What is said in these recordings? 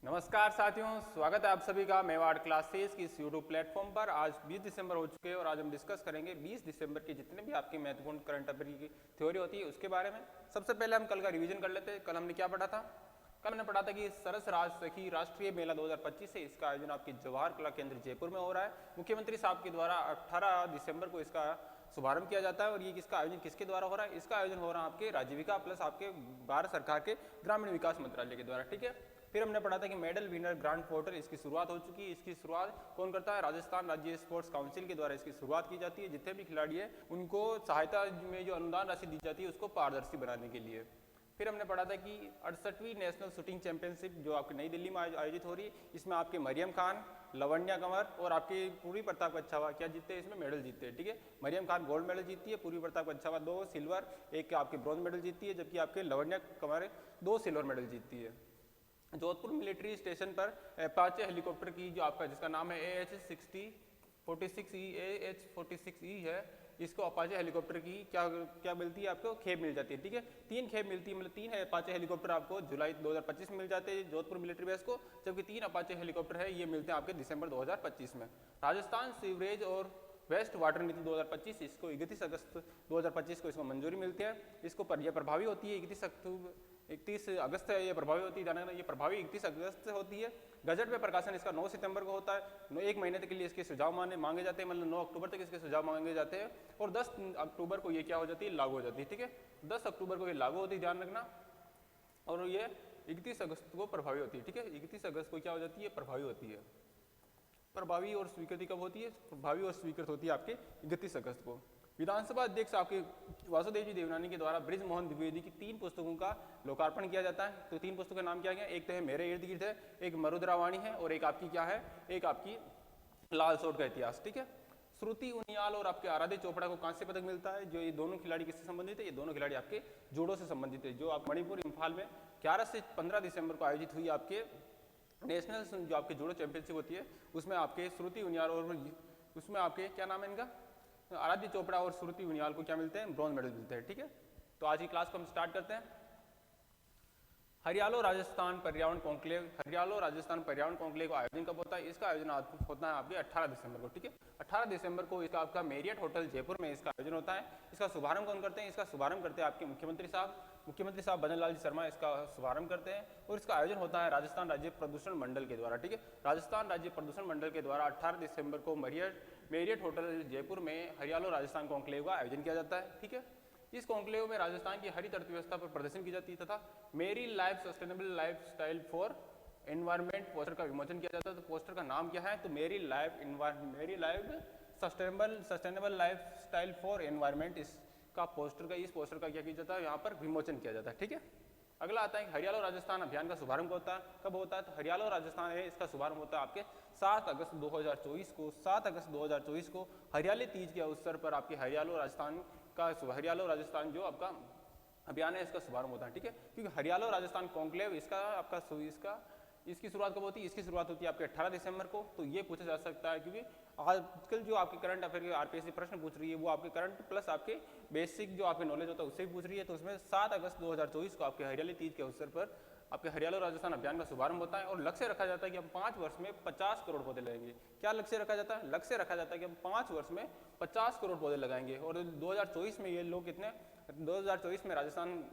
नमस्कार साथियों, स्वागत है आप सभी का मेवाड़ क्लासेस की इस यूट्यूब प्लेटफॉर्म पर। आज 20 दिसंबर हो चुके हैं और आज हम डिस्कस करेंगे 20 दिसंबर की जितने भी आपकी महत्वपूर्ण करंट अफेयर की थ्योरी होती है उसके बारे में। सबसे पहले हम कल का रिवीजन कर लेते हैं। कल हमने क्या पढ़ा था? कल हमने पढ़ा था कि सरस राज सखी राष्ट्रीय मेला 2025 है, इसका आयोजन आपके जवाहर कला केंद्र जयपुर में हो रहा है। मुख्यमंत्री साहब के द्वारा 18 दिसंबर को इसका शुभारंभ किया जाता है। और ये किसका आयोजन किसके द्वारा हो रहा है? इसका आयोजन हो रहा है आपके राजीविका प्लस आपके भारत सरकार के ग्रामीण विकास मंत्रालय के द्वारा। ठीक है। फिर हमने पढ़ा था कि मेडल विनर ग्रांड पोर्टल इसकी शुरुआत हो चुकी है। इसकी शुरुआत कौन करता है? राजस्थान राज्य स्पोर्ट्स काउंसिल के द्वारा इसकी शुरुआत की जाती है। जितने भी खिलाड़ी है उनको सहायता में जो अनुदान राशि दी जाती है उसको पारदर्शी बनाने के लिए। फिर हमने पढ़ा था कि 68वीं नेशनल शूटिंग चैंपियनशिप जो आपकी नई दिल्ली में आयोजित हो रही है, इसमें आपके मरियम खान, लवण्या कंवर और आपकी पूर्वी प्रताप कच्छावा क्या जीतते हैं? इसमें मेडल जीतते हैं। ठीक है। मरियम खान गोल्ड मेडल जीतती है, पूर्वी प्रताप कच्छावा 2 सिल्वर, एक आपके ब्रॉन्ज मेडल जीतती है, जबकि आपके लवण्या कंवर 2 सिल्वर मेडल जीतती है। जोधपुर मिलिट्री स्टेशन पर अपाचे हेलीकॉप्टर की जो आपका जिसका नाम है AH-46E है, इसको अपाचे हेलीकॉप्टर की क्या मिलती है? आपको खेप मिल जाती है। ठीक है। 3 खेप मिलती है, मतलब 3 अपाचे हेलीकॉप्टर आपको जुलाई 2025 में मिल जाते हैं जोधपुर मिलिट्री बेस को, जबकि 3 अपाचे हेलीकॉप्टर है ये मिलते हैं आपके दिसंबर 2025 में। राजस्थान सीवरेज और वेस्ट वाटर नीति 2025, इसको 31 अगस्त 2025 को इसको मंजूरी मिलती है। इसको यह प्रभावी होती है 31 अगस्त है ये प्रभावी होती है। ये प्रभावी 31 अगस्त से होती है। गजट में प्रकाशन इसका 9 सितंबर को होता है। 1 महीने तक के लिए इसके सुझाव मांगे जाते हैं, मतलब 9 अक्टूबर तक इसके सुझाव मांगे जाते हैं और 10 अक्टूबर को ये क्या हो जाती है? लागू हो जाती है। ठीक है। 10 अक्टूबर को ये लागू होती है, ध्यान रखना। और ये 31 अगस्त को प्रभावी होती है। ठीक है। 31 अगस्त को क्या हो जाती है? प्रभावी होती है। प्रभावी और स्वीकृति कब होती है? प्रभावी और स्वीकृत होती है आपके 31 अगस्त को। विधानसभा अध्यक्ष आपके वासुदेव जी देवनानी के द्वारा ब्रिज मोहन द्विवेदी की 3 पुस्तकों का लोकार्पण किया जाता है। तो 3 पुस्तकों का नाम क्या है? एक तो है मेरे इर्द गिर्द है, एक मरुद्रावाणी है और एक आपकी क्या है? एक आपकी लाल सोट का इतिहास। ठीक है। श्रुति उनियाल और आपके आराध्य चोपड़ा को कांस्य पदक मिलता है। जो ये दोनों खिलाड़ी किससे संबंधित है? ये दोनों खिलाड़ी आपके जूडो से संबंधित है, जो आप मणिपुर इंफाल में 11 से 15 दिसंबर को आयोजित हुई आपके नेशनल जो आपके जूडो चैंपियनशिप होती है उसमें आपके श्रुति उनियाल और उसमें आपके क्या नाम है इनका? आराध्य चोपड़ा और श्रुति उनियाल को क्या मिलते हैं? ब्रॉन्ज मेडल मिलते हैं। ठीक है। तो आज की क्लास को हम स्टार्ट करते हैं। हरियाणा राजस्थान पर्यावरण कॉन्क्लेव, हरियाणा राजस्थान पर्यावरण कॉन्क्लेव का आयोजन कब होता है? इसका आयोजन होता है आपके 18 दिसंबर को। ठीक है। 18 दिसंबर को इसका आपका मेरियट होटल जयपुर में इसका आयोजन होता है। इसका शुभारंभ कौन करते हैं? इसका शुभारंभ करते हैं आपके मुख्यमंत्री साहब भजन लाल जी शर्मा इसका शुभारंभ करते हैं। और इसका आयोजन होता है राजस्थान राज्य प्रदूषण मंडल के द्वारा। ठीक है। राजस्थान राज्य प्रदूषण मंडल के द्वारा 18 दिसंबर को मेरियट होटल जयपुर में हरियाणा राजस्थान कॉन्क्लेव का आयोजन किया जाता है। ठीक है। इस कॉन्क्लेव में राजस्थान की हरित अर्थव्यवस्था पर प्रदर्शन की जाती है तथा मेरी life sustainable life style for environment poster का विमोचन किया जाता है। तो पोस्टर का नाम क्या है? तो मेरी life sustainable life style for environment, इसका इस पोस्टर का क्या किया जाता है? यहाँ पर विमोचन किया जाता है। ठीक है। अगला आता है हरियाणा राजस्थान अभियान का शुभारंभ होता है। कब होता है? तो हरियाणा राजस्थान है इसका शुभारंभ होता है आपके 7 अगस्त 2024 को। 7 अगस्त 2024 को हरियाली तीज के अवसर पर आपके हरियाणा राजस्थान जो आपका अभियान है इसका शुभारंभ होता है। ठीक है। क्योंकि हरियाणा राजस्थान कॉन्क्लेव इसकी शुरुआत कब होती है? इसकी शुरुआत होती है आपके 18 दिसंबर को। तो ये पूछा जा सकता है क्योंकि आजकल जो आपके करंट अफेयर के आरपीएससी प्रश्न पूछ रही है वो आपके करंट प्लस आपके बेसिक जो आपके नॉलेज होता है उससे भी पूछ रही है। तो उसमें 7 अगस्त 2024 को आपके हरियाली तीज के अवसर पर आपके हरियाणा राजस्थान अभियान का शुभारंभ होता है। और लक्ष्य रखा जाता है कि हम 5 वर्ष में 50 करोड़ पौधे लगाएंगे। क्या लक्ष्य रखा जाता है? लक्ष्य रखा जाता है कि हम 5 वर्ष में 50 करोड़ पौधे लगाएंगे। और 2024 में ये लोग कितने 2024 में राजस्थान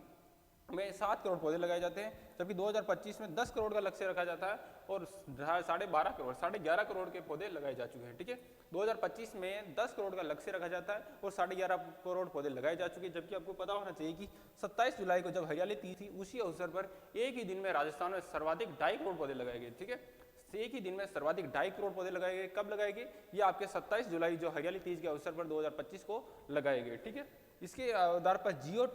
में 7 करोड़ पौधे लगाए जाते हैं, जबकि 2025 में 10 करोड़ का लक्ष्य रखा जाता है और 11.5 करोड़ के पौधे लगाए जा चुके हैं। ठीक है। 2025 में 10 करोड़ का लक्ष्य रखा जाता है और 11.5 करोड़ पौधे लगाए जा चुके हैं। जबकि आपको पता होना चाहिए कि 27 जुलाई को जब हरियाली तीज थी उसी अवसर पर एक ही दिन में राजस्थान में सर्वाधिक 2.5 करोड़ पौधे लगाए गए। ठीक है। एक ही दिन में सर्वाधिक 2.5 करोड़ पौधे लगाए गए। कब लगाए गए? ये आपके 27 जुलाई जो हरियाली तीज के अवसर पर 2025 को लगाए गए। ठीक है। इसके आधार पर जियो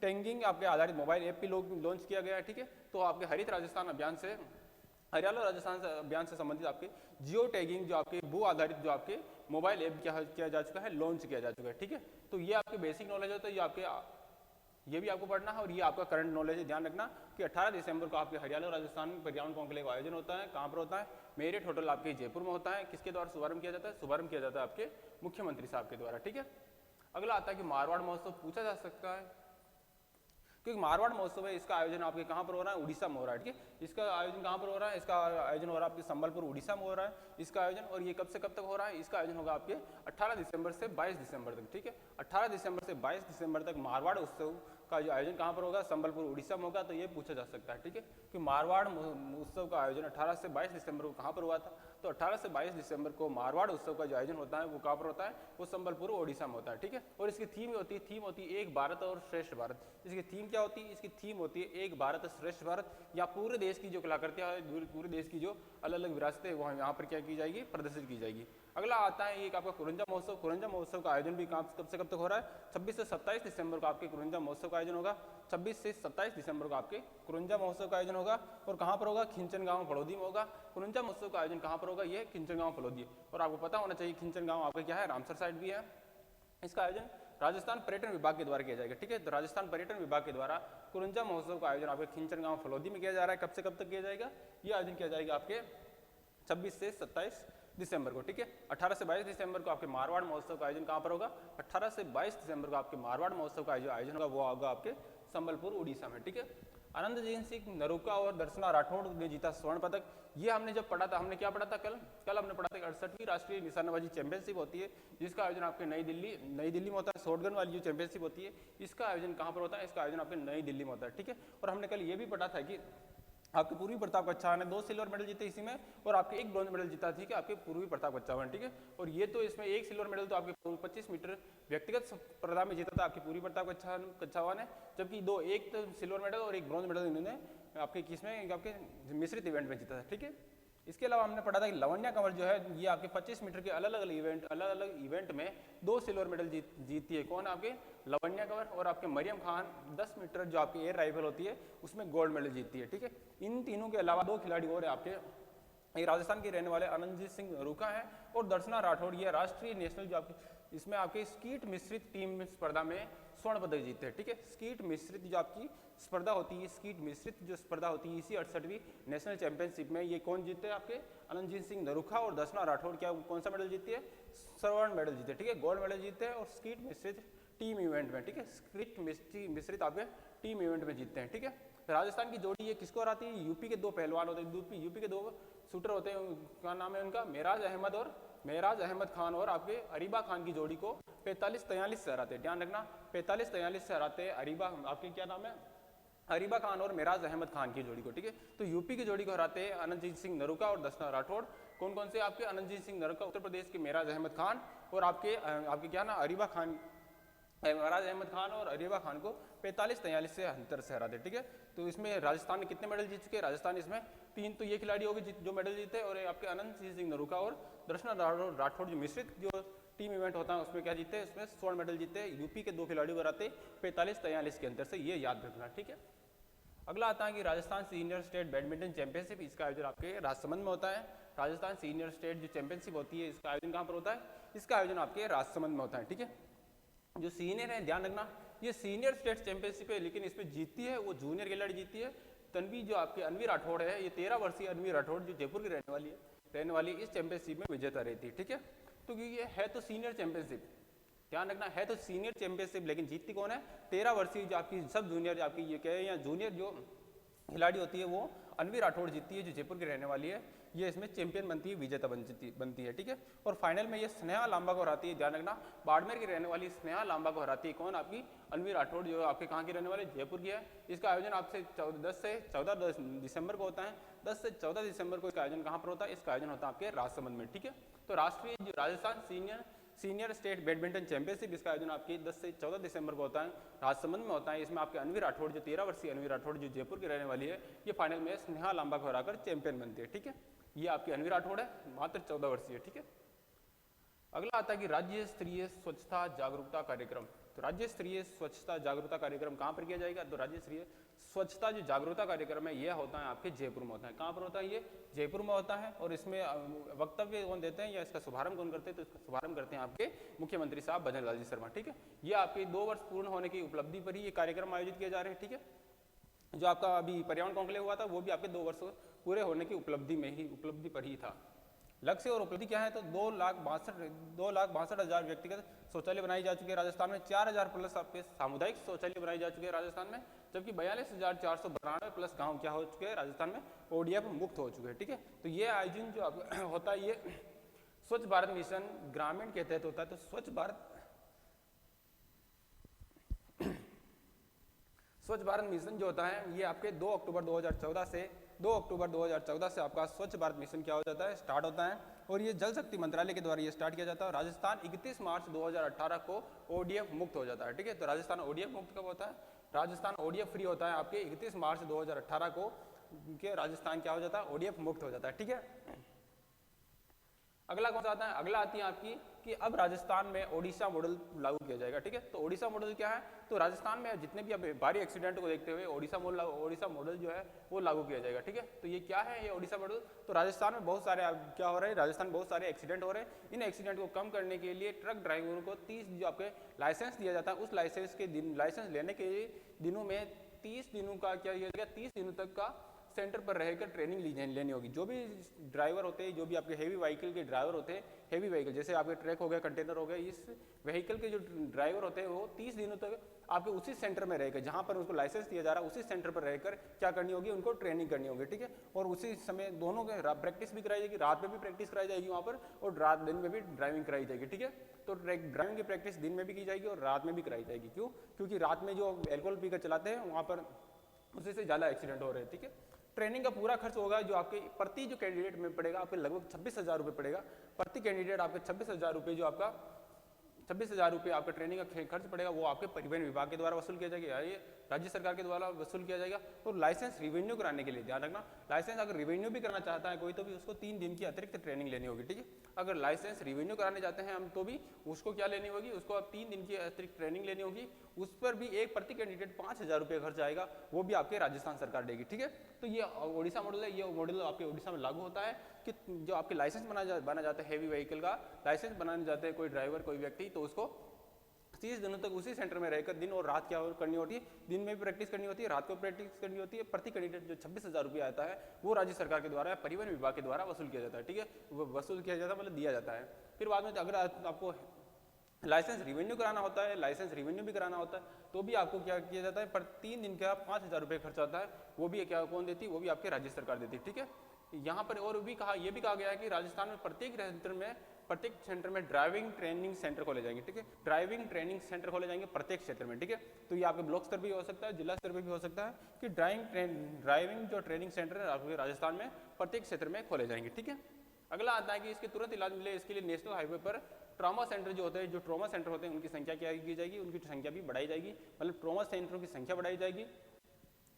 टैगिंग आपके आधारित मोबाइल ऐप भी लॉन्च किया गया है। ठीक है। तो आपके हरियाणा राजस्थान अभियान से संबंधित आपके जियो टैगिंग जो आपके भू आधारित जो आपके मोबाइल ऐप किया जा चुका है, लॉन्च किया जा चुका है। ठीक है। तो ये आपके बेसिक नॉलेज है, तो ये भी आपको पढ़ना है और ये आपका करंट नॉलेज है। ध्यान रखना कि 18 दिसंबर को आपके हरियाणा राजस्थान पर्यावरण कॉन्क्लेव का आयोजन होता है। कहाँ पर होता है? मेरिट होटल आपके जयपुर में होता है। किसके द्वारा शुभारंभ किया जाता है? शुभारंभ किया जाता है आपके मुख्यमंत्री साहब के द्वारा। ठीक है। अगला आता है कि मारवाड़ महोत्सव पूछा जा सकता है। क्योंकि मारवाड़ महोत्सव है, इसका आयोजन आपके कहाँ पर हो रहा है, उड़ीसा में हो रहा है, ठीक है। इसका आयोजन कहाँ पर हो रहा है, इसका आयोजन हो रहा है आपके संबलपुर उड़ीसा में हो रहा है इसका आयोजन। और ये कब से कब तक हो रहा है, इसका आयोजन होगा आपके 18 दिसंबर से 22 दिसंबर तक, ठीक है। 18 दिसंबर से 22 दिसंबर तक मारवाड़ उत्सव का जो आयोजन कहाँ पर होगा, संबलपुर उड़ीसा में होगा। तो ये पूछा जा सकता है, ठीक है, कि मारवाड़ उत्सव का आयोजन 18 से 22 दिसंबर को कहाँ पर हुआ था। तो 18 से 22 दिसंबर को मारवाड़ उत्सव का जो आयोजन होता है वो कहाँ पर होता है, वो संबलपुर उड़ीसा में होता है, ठीक है। और इसकी थीम होती है एक भारत और श्रेष्ठ भारत। इसकी थीम क्या होती है, इसकी थीम होती है एक भारत श्रेष्ठ भारत, या पूरे देश की जो कलाकृतियाँ है, पूरे देश की जो अलग अलग विरासतें वो यहाँ पर क्या की जाएगी, प्रदर्शित की जाएगी। अगला आता है एक आपका कुरंजा महोत्सव। कुरंजा महोत्सव का आयोजन भी कब से कब तक हो रहा है, 26 से 27 दिसंबर को आपके कुरंजा महोत्सव का आयोजन होगा। 26 से 27 दिसंबर को आपके कुरंजा महोत्सव का आयोजन होगा। और कहाँ पर होगा, खिंचन गाँव फलोदी में होगा। कुरंजा महोत्सव का आयोजन कहाँ पर होगा, ये खिंचन गाँव फलोदी। और आपको पता होना चाहिए खिंचन गाँव आपका क्या है, रामसर साइड भी है। इसका आयोजन राजस्थान पर्यटन विभाग के द्वारा किया जाएगा, ठीक है। तो राजस्थान पर्यटन विभाग के द्वारा कुरंजा महोत्सव का आयोजन आपके खिंचन गाँव फलोदी में किया जा रहा है। कब से कब तक किया जाएगा, ये आयोजन किया जाएगा आपके 26 से 27 दिसंबर को, ठीक है। 18 से 22 दिसंबर को आपके मारवाड़ महोत्सव का आयोजन कहाँ पर होगा, 18 से 22 दिसंबर को आपके मारवाड़ महोत्सव का जो आयोजन होगा वो होगा आपके संबलपुर उड़ीसा में, ठीक है। आनंदजीत सिंह नरूका और दर्शना राठौड़ ने जीता स्वर्ण पदक। ये हमने जब पढ़ा था, हमने क्या पढ़ा था कल हमने पढ़ा था 68वीं राष्ट्रीय निशानेबाजी चैंपियनशिप होती है, जिसका आयोजन आपके नई दिल्ली में होता है। शॉटगन वाली जो चैंपियनशिप होती है, इसका आयोजन कहाँ पर होता है, इसका आयोजन आपके नई दिल्ली में होता है, ठीक है। और हमने कल ये भी पढ़ा था कि आपके पूर्वी प्रताप कच्छावा ने 2 सिल्वर मेडल जीते इसी में, और आपके 1 ब्रॉन्ज मेडल जीता, ठीक है, आपके पूर्वी प्रताप कच्छावा ने, ठीक है। और ये तो इसमें 1 सिल्वर मेडल तो आपके 25 मीटर व्यक्तिगत स्पर्धा में जीता था आपके पूर्वी प्रताप कच्छावा ने, जबकि एक तो सिल्वर मेडल और 1 ब्रॉन्ज मेडल इन्होंने आपके किसमें, आपके मिश्रित इवेंट में जीता था, ठीक है। इसके अलावा हमने पढ़ा था कि लवण्या कंवर जो है ये आपके 25 मीटर के अलग अलग इवेंट में 2 सिल्वर मेडल जीती है। कौन, आपके लवण्या कंवर। और आपके मरियम खान 10 मीटर जो आपकी एयर राइफल होती है उसमें गोल्ड मेडल जीतती है, ठीक है। इन तीनों के अलावा 2 खिलाड़ी और है आपके, ये राजस्थान के रहने वाले आनंदजीत सिंह नरूका है और दर्शना राठौड़, ये राष्ट्रीय नेशनल जो आपकी इसमें आपके स्कीट मिश्रित टीम स्पर्धा में स्वर्ण पदक जीते हैं, ठीक है। स्कीट मिश्रित जो आपकी स्पर्धा होती है, स्कीट मिश्रित जो स्पर्धा होती है, इसी 68वीं नेशनल चैंपियनशिप में ये कौन जीते हैं, आपके आनंदजीत सिंह नरूका और दर्शना राठौड़ क्या कौन सा मेडल जीती है, स्वर्ण मेडल जीते, ठीक है, गोल्ड मेडल जीते हैं। और स्कीट मिश्रित टीम इवेंट में, ठीक है, स्कीट मिश्रित आपके टीम इवेंट में जीतते हैं, ठीक है। राजस्थान की जोड़ी ये किसको हराती है, यूपी के 2 पहलवान होते हैं, यूपी के 2 शूटर होते हैं, क्या नाम है उनका, मेराज अहमद खान और आपके अरीबा खान की जोड़ी को 45-43 से हराते हैं। ध्यान रखना 45-43 से हराते हैं अरीबा, आपके क्या नाम है, अरीबा खान और मेराज अहमद खान की जोड़ी को, ठीक है। तो यूपी की जोड़ी को हराते हैं आनंदजीत सिंह नरूका और दर्शना राठौड़। कौन कौन से आपके, आनंदजीत सिंह नरूका उत्तर प्रदेश के मेराज अहमद खान और आपके क्या ना अरीबा खान, मेराज अहमद खान और अरीबा खान को 45-43 से अंतर से हराते, ठीक है। तो इसमें राजस्थान ने कितने मेडल जीत चुके हैं, राजस्थान इसमें 3 तो ये खिलाड़ी हो गए जो मेडल जीते, और आपके आनंदजीत सिंह नरूका और दर्शना राठौड़ जो मिश्रित जो टीम इवेंट होता है उसमें क्या जीते हैं, उसमें स्वर्ण मेडल जीते हैं। यूपी के 2 खिलाड़ियों को हराते 45-43 के अंतर से, ये याद रखना, ठीक है। अगला आता है कि Rajasthan senior state badminton championship, इसका आयोजन आपके राजसमंद में होता है। राजस्थान सीनियर स्टेट जो चैंपियनशिप होती है इसका आयोजन कहाँ पर होता है, इसका आयोजन आपके राजसमंद में होता है, ठीक है। जो सीनियर है, ध्यान रखना ये सीनियर स्टेट चैंपियनशिप है, लेकिन इसमें जीतती है वो जूनियर खिलाड़ी जीतती है। तन्वी जो आपकी अनवी राठौड़ है, ये 13 वर्षीय अनवी राठौड़ जो जयपुर की रहने वाली इस चैंपियनशिप में विजेता रहती है, ठीक है। तो ये है तो सीनियर चैंपियनशिप, ध्यान रखना है तो सीनियर चैंपियनशिप, लेकिन जीतती कौन है, 13 वर्षीय जो आपकी सब जूनियर जो आपकी ये क्या है, या जूनियर जो खिलाड़ी होती है वो अनवी राठौड़ जीतती है जो जयपुर की रहने वाली है, ये इसमें चैंपियन बनती है, विजेता बनती है, ठीक है। और फाइनल में ये स्नेहा लांबा को हराती है, ध्यान रखना बाड़मेर की रहने वाली स्नेहा लांबा को हराती है। कौन, आपकी अनवी राठौड़ जो आपके कहाँ की रहने वाले, जयपुर की है। इसका आयोजन आपसे 10 से 14 दिसंबर को होता है। 10 से 14 दिसंबर को इसका आयोजन कहाँ पर होता है, इसका आयोजन होता है आपके राजसमंद में, ठीक है। तो राष्ट्रीय जो Rajasthan senior state badminton championship, इसका आयोजन आपकी 10 से 14 दिसंबर को होता है, राजसमंद में होता है। इसमें आपके अनवी राठौड़ जो 13 वर्षीय अनवी राठौड़ जो जयपुर की रहने वाली है, ये फाइनल में स्नेहा लांबा को हराकर चैंपियन बनती है, ठीक है। ये आपकी अनवी राठौड़ है, मात्र 14 वर्षीय, ठीक है। अगला आता है कि राज्य स्तरीय स्वच्छता जागरूकता कार्यक्रम। तो राज्य स्तरीय स्वच्छता जागरूकता कार्यक्रम कहाँ पर किया जाएगा, तो राज्य स्तरीय स्वच्छता जो जागरूकता कार्यक्रम है ये होता है आपके जयपुर में होता है। कहाँ पर होता है, ये जयपुर में होता है। और इसमें वक्तव्य कौन देते हैं या इसका शुभारंभ कौन करते हैं, तो इसका शुभारंभ करते हैं आपके मुख्यमंत्री साहब भजन लाल जी शर्मा, ठीक है। ये आपके 2 वर्ष पूर्ण होने की उपलब्धि पर ही ये कार्यक्रम आयोजित किए जा रहे हैं, ठीक है। जो आपका अभी पर्यावरण कॉन्क्लेव हुआ था वो भी आपके 2 वर्ष पूरे होने की उपलब्धि पर ही था। लक्ष्य और उपलब्धि क्या है, तो 2,62,000 व्यक्तिगत शौचालय बनाई जा चुके हैं राजस्थान में, 4,000 प्लस आपके सामुदायिक शौचालय बनाए जा चुके हैं राजस्थान में, जबकि 42,492 प्लस गांव क्या हो चुके हैं राजस्थान में, ओडीएफ मुक्त हो चुके हैं। ठीक है, तो ये आयोजन जो होता है ये स्वच्छ भारत मिशन ग्रामीण के तहत होता है। तो स्वच्छ भारत मिशन जो होता है ये आपके 2 अक्टूबर 2014 से आपका स्वच्छ भारत मिशन क्या हो जाता है, स्टार्ट होता है, और ये जल शक्ति मंत्रालय के द्वारा ये स्टार्ट किया जाता है। राजस्थान 31 मार्च 2018 को ओडीएफ मुक्त हो जाता है। ठीक है, तो राजस्थान ओडीएफ मुक्त कब होता है, राजस्थान ओडीएफ फ्री होता है आपके 31 मार्च 2018 को, के राजस्थान क्या हो जाता है, ओडीएफ मुक्त हो जाता है। ठीक है, अगला कौन सा आता है, अगला आती है आपकी कि अब राजस्थान में ओडिशा मॉडल लागू किया जाएगा। ठीक है, तो ओडिशा मॉडल क्या है, तो राजस्थान में जितने भी अब भारी एक्सीडेंट को देखते हुए ओडिशा मॉडल जो है वो लागू किया जाएगा। ठीक है, तो ये क्या है, ये ओडिशा मॉडल, तो राजस्थान में बहुत सारे क्या हो रहे हैं, राजस्थान में बहुत सारे एक्सीडेंट हो रहे हैं। इन एक्सीडेंट को कम करने के लिए ट्रक ड्राइवरों को 30 जो आपके लाइसेंस दिया जाता है, उस लाइसेंस लेने के दिनों में 30 दिनों का क्या किया जाएगा, 30 दिनों तक का सेंटर पर रहकर ट्रेनिंग लेनी होगी। जो भी ड्राइवर होते हैं, जो भी आपके हेवी व्हीकल के ड्राइवर होते हैं, हेवी व्हीकल जैसे आपके ट्रक हो गया, कंटेनर हो गया, इस व्हीकल के जो ड्राइवर होते हैं वो 30 दिनों तक आपके उसी सेंटर में रहकर, जहां पर उनको लाइसेंस दिया जा रहा है उसी सेंटर पर रहकर क्या करनी होगी, उनको ट्रेनिंग करनी होगी। ठीक है, और उसी समय दोनों के प्रैक्टिस भी कराई जाएगी, रात में भी प्रैक्टिस कराई जाएगी वहाँ पर, और रात दिन में भी ड्राइविंग कराई जाएगी। ठीक है, तो ड्राइविंग की प्रैक्टिस दिन में भी की जाएगी और रात में भी कराई जाएगी। क्यों, क्योंकि रात में जो एल्कोहल पीकर चलाते हैं वहाँ पर उसी से ज़्यादा एक्सीडेंट हो रहे हैं। ठीक है, ट्रेनिंग का पूरा खर्च होगा जो आपके प्रति जो कैंडिडेट में पड़ेगा, आपके लगभग 26,000 रुपये पड़ेगा प्रति कैंडिडेट, आपके 26,000 रुपये जो आपका 26,000 रुपये आपका ट्रेनिंग का खर्च पड़ेगा, वो आपके परिवहन विभाग के द्वारा वसूल किया जाएगा, ये राज्य सरकार के द्वारा वसूल किया जाएगा। और लाइसेंस रिवेन्यू कराने के लिए ध्यान रखना, लाइसेंस अगर रिवेन्यू भी करना चाहता है कोई, तो भी उसको 3 दिन की अतिरिक्त ट्रेनिंग लेनी होगी। ठीक है, अगर लाइसेंस रिवेन्यू कराने जाते हैं हम, तो भी उसको क्या लेनी होगी, उसको अब 3 दिन की अतिरिक्त ट्रेनिंग लेनी होगी। उस पर भी एक प्रति कैंडिडेट 5,000 रुपये खर्च आएगा, वो भी आपके राजस्थान सरकार देगी। ठीक है, तो ये ओडिशा मॉडल है, ये मॉडल आपके ओडिशा में लागू होता है कि जो आपके लाइसेंस बना जाता है, हैवी व्हीकल का लाइसेंस बनाने जाते हैं कोई ड्राइवर कोई व्यक्ति, तो उसको 30 दिनों तक उसी सेंटर में रहकर दिन और रात क्या करनी होती है, दिन में भी प्रैक्टिस करनी होती है, रात को प्रैक्टिस करनी होती है। प्रति कैंडिडेट जो 26,000 रुपये आता है वो राज्य सरकार के द्वारा परिवहन विभाग के द्वारा वसूल किया जाता है। ठीक है, वो वसूल किया जाता है मतलब दिया जाता है। फिर बाद में अगर आपको लाइसेंस रिवेन्यू कराना होता है, लाइसेंस रिवेन्यू भी कराना होता है, तो भी आपको क्या किया जाता है, पर 3 दिन का 5,000 रुपये खर्च आता है, वो भी क्या कौन देती है, वो भी आपकी राज्य सरकार देती है। ठीक है, यहाँ पर और भी ये भी कहा गया है कि राजस्थान में प्रत्येक सेंटर में ड्राइविंग ट्रेनिंग सेंटर खोले जाएंगे। ठीक है, ड्राइविंग ट्रेनिंग सेंटर खोले जाएंगे प्रत्येक क्षेत्र में। ठीक है, तो ये आपके ब्लॉक स्तर भी हो सकता है, जिला स्तर पर भी हो सकता है कि ड्राइविंग जो ट्रेनिंग सेंटर है आपके राजस्थान में प्रत्येक क्षेत्र में खोले जाएंगे। ठीक है, अगला आता है कि इसके तुरंत इलाज मिले इसके लिए नेशनल हाईवे पर ट्रॉमा सेंटर जो होते हैं, जो ट्रॉमा सेंटर होते हैं उनकी संख्या क्या की जाएगी, उनकी संख्या भी बढ़ाई जाएगी, मतलब ट्रॉमा सेंटरों की संख्या बढ़ाई जाएगी।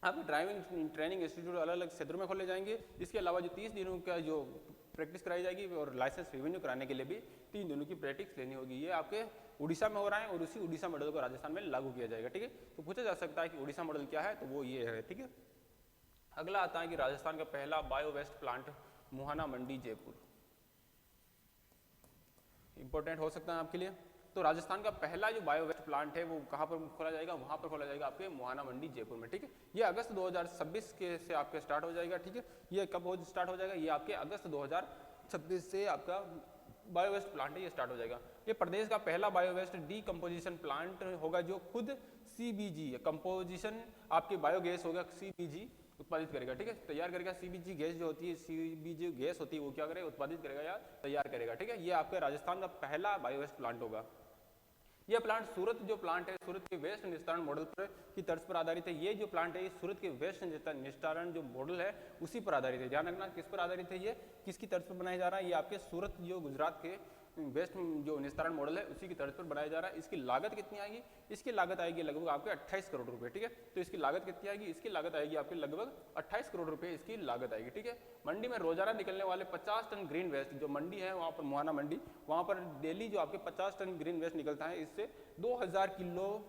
आपके ड्राइविंग ट्रेनिंग इंस्टीट्यूट अलग अलग क्षेत्रों में खोले जाएंगे। इसके अलावा जो 30 दिनों का जो प्रैक्टिस कराई जाएगी और लाइसेंस रिवेन्यू कराने के लिए भी 3 दिनों की प्रैक्टिस लेनी होगी। ये आपके उड़ीसा में हो रहा है और उसी उड़ीसा मॉडल को राजस्थान में लागू किया जाएगा। ठीक है, तो पूछा जा सकता है कि उड़ीसा मॉडल क्या है, तो वो ये है। ठीक है, अगला आता है कि राजस्थान का पहला बायो वेस्ट प्लांट मुहाना मंडी जयपुर, इंपॉर्टेंट हो सकता है आपके लिए। तो राजस्थान का पहला जो बायो वेस्ट प्लांट है वो कहाँ पर खोला जाएगा, वहाँ पर खोला जाएगा आपके मुहाना मंडी जयपुर में। ठीक है, ये अगस्त 2026 के से आपके स्टार्ट हो जाएगा। ठीक है, ये कब स्टार्ट हो जाएगा, ये आपके अगस्त 2026 से आपका बायो वेस्ट प्लांट है ये स्टार्ट हो जाएगा। ये प्रदेश का पहला बायो वेस्ट डीकम्पोजिशन प्लांट होगा जो खुद CBG कंपोजिशन आपके बायोगैस होगा, CBG उत्पादित करेगा। ठीक है, तैयार करेगा। CBG गैस जो होती है, CBG गैस होती है वो क्या करेगा, उत्पादित करेगा या तैयार करेगा। ठीक है, ये आपके राजस्थान का पहला बायो वेस्ट प्लांट होगा। यह प्लांट सूरत जो प्लांट है, सूरत के वेस्ट निस्तारण मॉडल पर की तर्ज पर आधारित है। ये जो प्लांट है ये सूरत के वेस्ट निस्तारण जो मॉडल है उसी पर आधारित है। ध्यान रखना किस पर आधारित है, ये किसकी तर्ज पर बनाया जा रहा है, ये आपके सूरत जो गुजरात के वेस्ट जो निस्तारण मॉडल है उसी की तर्ज पर बनाया जा रहा है। इसकी लागत कितनी आएगी, इसकी लागत आएगी लगभग आपके 28 करोड़ रुपए। ठीक है, तो इसकी लागत कितनी आएगी, इसकी लागत आएगी आपके लगभग 28 करोड़ रुपए इसकी लागत आएगी। ठीक है, मंडी में रोजाना निकलने वाले 50 टन ग्रीन वेस्ट जो मंडी है वहाँ पर मुहाना मंडी, वहाँ पर डेली जो आपके 50 टन ग्रीन वेस्ट निकलता है, इससे 2000 किलो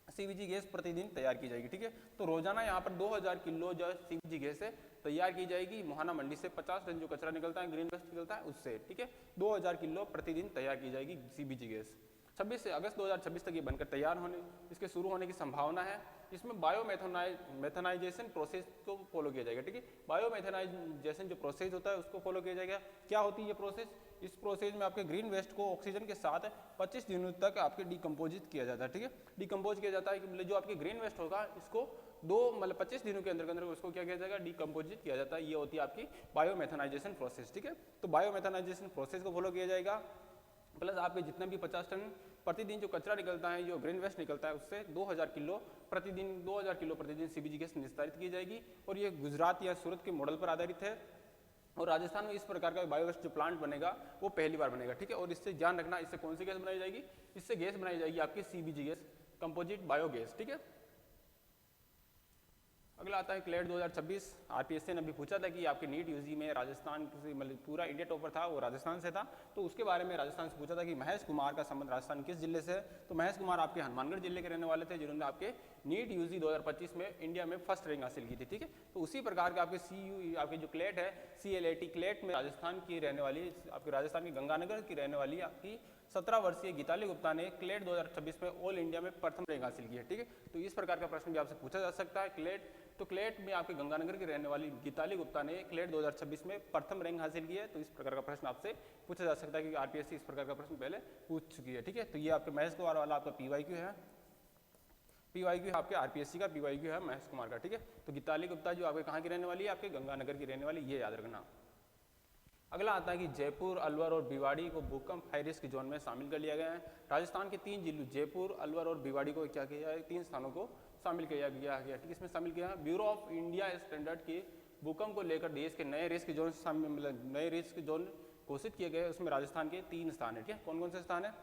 CBG गैस प्रतिदिन तैयार की जाएगी। ठीक है, तो रोजाना यहाँ पर 2000 किलो जो CBG गैस है तैयार की जाएगी मुहाना मंडी से। 50 टन जो कचरा निकलता है, ग्रीन वेस्ट निकलता है उससे। ठीक है, 2000 किलो प्रतिदिन तैयार की जाएगी CBG गैस। 26 से अगस्त 2026 तक ये बनकर तैयार होने इसके शुरू होने की संभावना है। इसमें बायोमेथनाइजेशन प्रोसेस को फॉलो किया जाएगा, ठीक है। बायोमेथनाइजेशन जो प्रोसेस होता है उसको फॉलो किया जाएगा। क्या होती है ये प्रोसेस? इस प्रोसेस में आपके ग्रीन वेस्ट को ऑक्सीजन के साथ 25 दिनों तक आपके डिकम्पोजिट किया जाता है, ठीक है। डिकम्पोज किया जाता है कि जो आपके ग्रीन वेस्ट होगा इसको 25 दिनों के अंदर उसको क्या किया जाएगा? डिकम्पोजिट किया जाता है। ये होती है आपकी बायोमेथनाइजेशन प्रोसेस, ठीक है। तो बायोमेथनाइजेशन प्रोसेस को फॉलो किया जाएगा। प्लस आपके जितना भी 50 टन प्रतिदिन जो कचरा निकलता है, जो ग्रीन वेस्ट निकलता है, उससे 2000 किलो प्रतिदिन सीबीजी गैस निस्तारित की जाएगी। और ये गुजरात या सूरत के मॉडल पर आधारित है। और राजस्थान में इस प्रकार का बायोगैस जो प्लांट बनेगा वो पहली बार बनेगा, ठीक है। और इससे ध्यान रखना, इससे कौन सी गैस बनाई जाएगी? इससे गैस बनाई जाएगी आपकी सीबीजी गैस, कंपोजिट बायोगैस, ठीक है। अगला आता है क्लेट 2026। आरपीएससी ने अभी पूछा था कि आपके नीट यूजी में राजस्थान से मतलब पूरा इंडिया टॉपर था वो राजस्थान से था, तो उसके बारे में राजस्थान से पूछा था कि महेश कुमार का संबंध राजस्थान किस जिले से है। तो महेश कुमार आपके हनुमानगढ़ जिले के रहने वाले थे, जिन्होंने आपके नीट यूजी 2025 में इंडिया में फर्स्ट रैंक हासिल की थी, ठीक है। तो उसी प्रकार के आपके आपके जो क्लेट है CLAT क्लेट में राजस्थान की रहने वाली, आपके राजस्थान की गंगानगर की रहने वाली आपकी 17 वर्षीय गीताली गुप्ता ने क्लेट 2026 में ऑल इंडिया में प्रथम रैंक हासिल की है, ठीक है। तो इस प्रकार का प्रश्न भी आपसे पूछा जा सकता है। क्लेट में आपके गंगानगर की रहने वाली गीताली गुप्ता ने क्लेट 2026 में प्रथम रैंक हासिल की है। तो इस प्रकार का प्रश्न आपसे पूछा जा सकता है कि आरपीएससी इस प्रकार का प्रश्न पहले पूछ चुकी है, ठीक है। तो ये आपके महेश कुमार वाला आपका PYQ है, आपके आरपीएससी का PYQ है महेश कुमार का, ठीक है। तो गीताली गुप्ता जो आपके कहाँ की रहने वाली है? आपके गंगानगर की रहने वाली, ये याद रखना। अगला आता है कि जयपुर, अलवर और भिवाड़ी को भूकंप हाई रिस्क जोन में शामिल कर लिया गया है। राजस्थान के 3 जिलों जयपुर, अलवर और भिवाड़ी को क्या किया है? 3 स्थानों को शामिल किया गया है, ठीक है। इसमें शामिल किया है ब्यूरो ऑफ इंडिया स्टैंडर्ड के भूकंप को लेकर देश के नए रिस्क जोन मतलब नए रिस्क जोन घोषित किए गए। उसमें राजस्थान के 3 स्थान है, ठीक है। कौन कौन से स्थान है?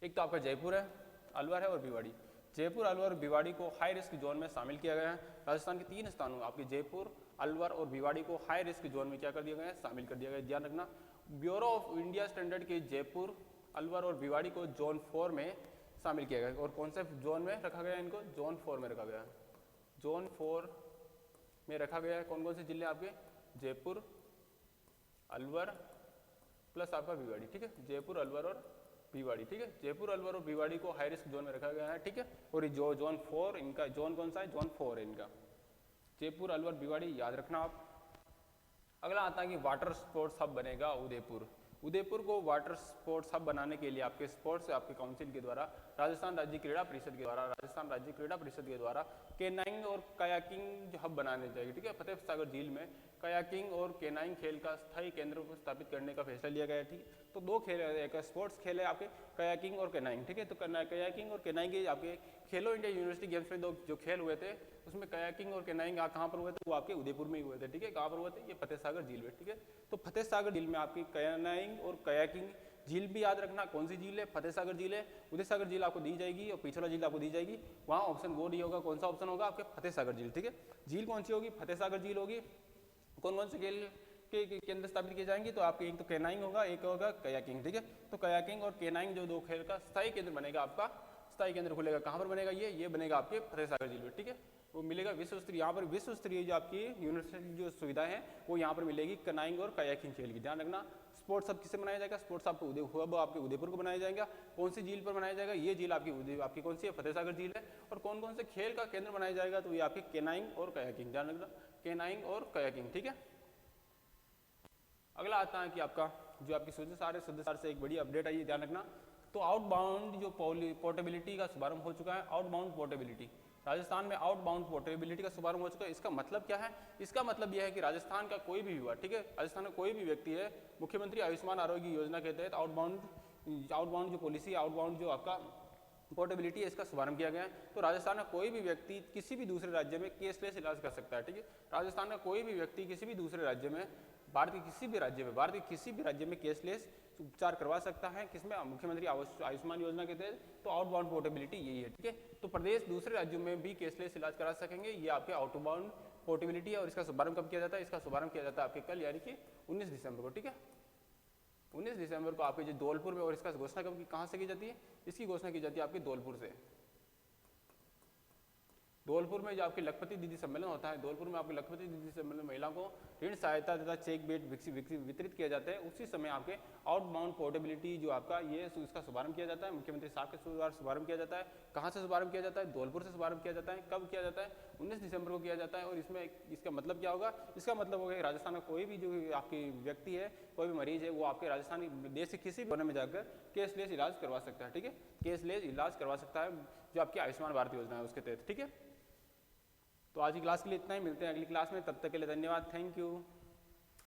एक तो आपका जयपुर है, अलवर है और भिवाड़ी। जयपुर, अलवर और भिवाड़ी को हाई रिस्क जोन में शामिल किया गया है। राजस्थान के 3 स्थानों आपके जयपुर, अलवर और भिवाड़ी को हाई रिस्क जोन में क्या कर दिया गया है? शामिल कर दिया गया है। ध्यान रखना, ब्यूरो ऑफ इंडिया स्टैंडर्ड के जयपुर, अलवर और भिवाड़ी को जोन 4 में शामिल किया गया है। और कौन से जोन में रखा गया है? इनको जोन 4 में रखा गया है। जोन 4 में रखा गया है। कौन कौन से जिले आपके? जयपुर, अलवर प्लस आपका भिवाड़ी, ठीक है। जयपुर, अलवर और भिवाड़ी, ठीक है। जयपुर, अलवर और भिवाड़ी को हाई रिस्क जोन में रखा गया है, ठीक है। और ये जो जोन 4, इनका जोन कौन सा है? जोन 4 है इनका, जयपुर, अलवर, भिवाड़ी, याद रखना आप। अगला आता है कि वाटर स्पोर्ट्स हब बनेगा उदयपुर। उदयपुर को वाटर स्पोर्ट्स हब बनाने के लिए आपके स्पोर्ट्स आपके काउंसिल के द्वारा, राजस्थान राज्य क्रीड़ा परिषद के द्वारा केनाइंग और कायाकिंग हब बनाने चाहिए, ठीक है। फतेह सागर झील में कायाकिंग और केनाइंग खेल का स्थायी केंद्र को स्थापित करने का फैसला लिया गया है, ठीक है। तो 2 खेल है, एक स्पोर्ट्स खेल है आपके कायाकिंग और केनाइंग, ठीक है। तो कायाकिंग और केनाइंग के आपके खेलो इंडिया यूनिवर्सिटी गेम्स में 2 जो खेल हुए थे उसमें कायाकिंग और केनाइंग कहाँ पर हुए थे? वो आपके उदयपुर में ही हुए थे, ठीक है। कहाँ पर हुए थे? ये फतेह सागर झील में, ठीक है। तो फतेह सागर झील में आपकी केनाइंग और कायाकिंग झील भी याद रखना। कौन सी झील है? फतेह सागर झील है। उदय सागर झील आपको दी जाएगी और पिछला झील आपको दी जाएगी। वहाँ ऑप्शन वो नहीं होगा। कौन सा ऑप्शन होगा? आपके फतेह सागर झील, ठीक है। झील कौन सी होगी? फतेह सागर झील होगी। कौन कौन से खेल के केंद्र स्थापित किए जाएंगे? तो आपके एक तो केनाइंग होगा, एक होगा कयाकिंग, ठीक है। तो कयाकिंग और केनाइंग जो 2 खेल का स्थायी केंद्र बनेगा, आपका स्थायी केंद्र खुलेगा। कहाँ पर बनेगा? ये बनेगा आपके फतेह सागर झील में, ठीक है। वो मिलेगा विश्व स्तरीय, यहाँ पर विश्व स्तरीय जो आपकी यूनिवर्सिटी जो सुविधाएं हैं वो यहाँ पर मिलेगी केनाइंग और कयाकिंग खेल की। ध्यान रखना, स्पोर्ट्स हब किसे बनाया जाएगा? स्पोर्ट्स आपको हब आपके उदयपुर को बनाया जाएगा। कौन सी झील पर बनाया जाएगा? ये झील आपकी कौन सी है? फतेह सागर झील है। और कौन कौन से खेल का केंद्र बनाया जाएगा? तो ये आपके केनाइंग और कयाकिंग। ध्यान रखना, केनाइंग और कयाकिंग, ठीक है। अगला आता है कि आपका जो आपकी शुद्ध सार से एक बड़ी अपडेट आई है, ध्यान रखना। तो आउटबाउंड जो पोर्टेबिलिटी का शुभारंभ हो चुका है, आउटबाउंड पोर्टेबिलिटी राजस्थान में आउटबाउंड पोर्टेबिलिटी का शुभारंभ हो चुका है। इसका मतलब क्या है? इसका मतलब यह है कि राजस्थान का कोई भी युवा, ठीक है, राजस्थान का कोई भी व्यक्ति है, मुख्यमंत्री आयुष्मान आरोग्य योजना के तहत आउटबाउंड जो पॉलिसी, आउटबाउंड जो आपका पोर्टेबिलिटी है, इसका शुभारंभ किया गया है। तो राजस्थान का कोई भी व्यक्ति किसी भी दूसरे राज्य में केसलेस इलाज कर सकता है, ठीक है। राजस्थान का कोई भी व्यक्ति किसी भी दूसरे राज्य में, भारत के किसी भी राज्य में केसलेस उपचार करवा सकता है। किसमें? मुख्यमंत्री आयुष्मान योजना के तहत। तो आउटबाउंड पोर्टेबिलिटी यही है, ठीक है। तो प्रदेश दूसरे राज्यों में भी केसलेस इलाज करा सकेंगे, ये आपके आउटबाउंड पोर्टेबिलिटी है। और इसका शुभारंभ कब किया जाता है? इसका शुभारंभ किया जाता है आपके कल, यानी कि 19 दिसंबर को, ठीक है। 19 दिसंबर को आपके जो धौलपुर में, और इसका घोषणा कहाँ से की जाती है? इसकी घोषणा की जाती है आपके धौलपुर से। धौलपुर में जो आपके लखपति दीदी सम्मेलन होता है, धौलपुर में आपके लखपति दीदी सम्मेलन महिलाओं को ऋण सहायता तथा चेक बेट वितरित किया जाता है। उसी समय आपके आउटबाउंड पोर्टेबिलिटी जो आपका ये इसका शुभारंभ किया जाता है, मुख्यमंत्री साहब के द्वारा शुभारंभ किया जाता है। कहाँ से शुभारंभ किया जाता है? धौलपुर से शुभारंभ किया जाता है। कब किया जाता है? 19 दिसंबर को किया जाता है। और इसमें इसका मतलब क्या होगा? इसका मतलब होगा कि राजस्थान में कोई भी जो आपकी व्यक्ति है, कोई भी मरीज है, वो आपके राजस्थान देश के किसी भी कोने में जाकर केसलेस इलाज करवा सकता है। ठीक है, केसलेस इलाज करवा सकता है जो आपकी आयुष्मान भारत योजना है उसके तहत। ठीक है, तो आज की क्लास के लिए इतना ही, मिलते हैं अगली क्लास में, तब तक के लिए धन्यवाद, थैंक यू।